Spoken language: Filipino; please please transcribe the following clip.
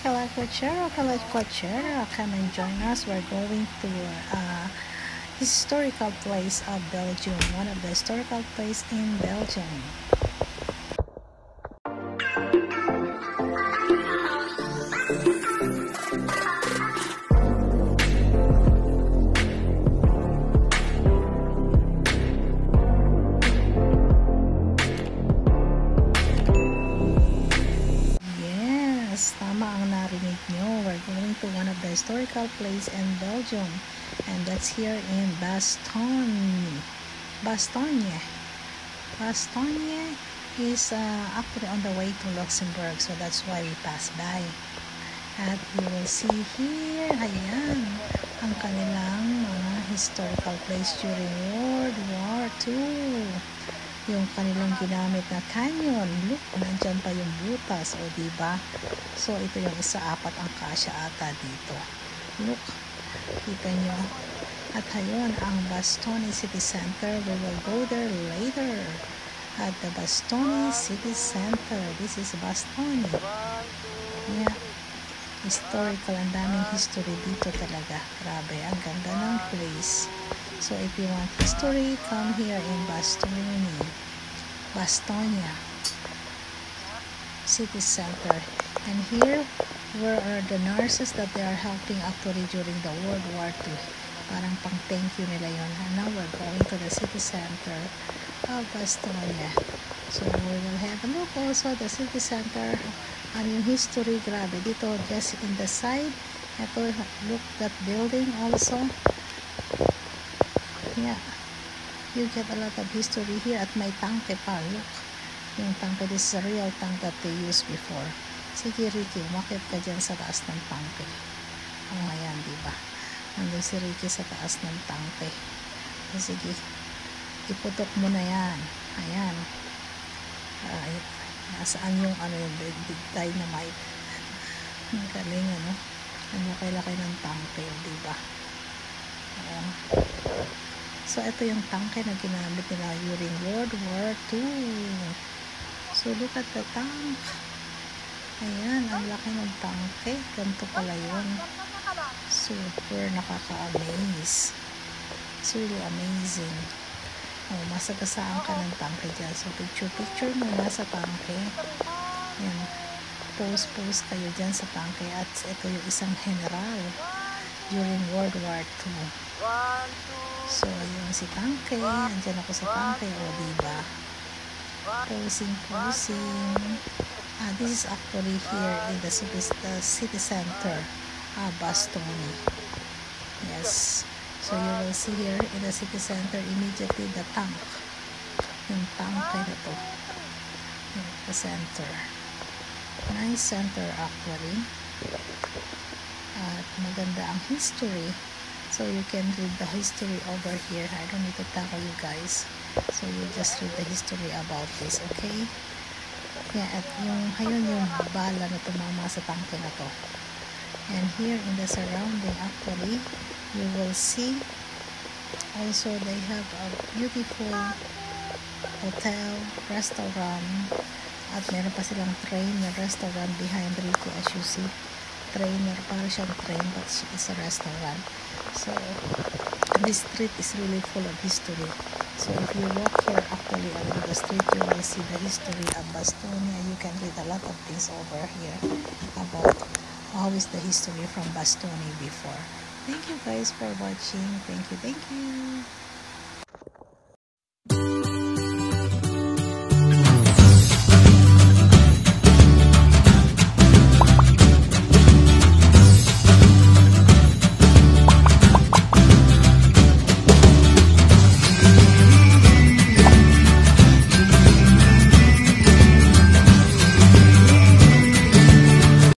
Kala Quachera, come and join us. We're going to historical place of Belgium, one of the historical place in Belgium. Tama ang narinig nyo. We're going to one of the historical place in Belgium, and that's here in Bastogne. Bastogne is actually on the way to Luxembourg, so that's why we pass by. At you will see here, ayan, ang kanilang mga historical place during World War II. Yung kanilang ginamit na canyon. Look, nandyan pa yung butas, o diba? So, ito yung isa-apat ang kasya ata dito. Look, kita nyo. At ayun, ang Bastogne City Center. We will go there later. At the Bastogne City Center. This is Bastogne. Yeah. Historical. Ang daming history dito talaga. Grabe, ang ganda ng place. So, if you want history, come here in Bastogne City Center. And here, where are the nurses that they are helping actually during the World War II. Parang pang thank you nila yun. And now we're going to the city center of Bastogne. So, we will have a look also the city center. Ano yung history, grabe. Dito, just in the side. Ito, look that building also. Yeah, you get a lot of history here. At may tangke pa, look. Yung tangke, this is a real tank that they used before. Sige, Ricky, umakit ka dyan sa taas ng tangke. O, ayan, diba? Nandun si Ricky sa taas ng tangke. Sige, iputok mo na yan. Ayan. Nasaan yung ano yung big dynamite? Ang galing, ano? Ang laki-laki ng tangke, diba? So, ito yung tangke na ginamit nila during World War II. So, look at the tank. Ayan, ang laki ng tangke. Ganito pala yun. Super nakaka-amaze. It's really amazing. Oh, masagasaan ka ng tangke dyan. So, picture muna sa tangke. Ayan. Pose kayo dyan sa tangke. At ito yung isang general during World War II. So, ayun si tangke. Andyan ako sa tangke. O, diba? Posing. This is actually here in the city center. Bastogne. Yes. So, you will see here in the city center immediately the tank. Yung tangke na to. The center. Nice center actually. At maganda ang history. So, you can read the history over here. I don't need to tell you guys. So, you just read the history about this, okay? Yeah, at yung bala na tumama sa tangke na to. And here in the surrounding, actually, you will see also they have a beautiful hotel, restaurant, at meron pa silang train na restaurant behind Ricky, as you see. Trainer, para siyang train, but it's a restaurant. So, this street is really full of history. So, if you walk here actually along the street, you will see the history of Bastogne. You can read a lot of things over here about how is the history from Bastogne before. Thank you guys for watching. Thank you.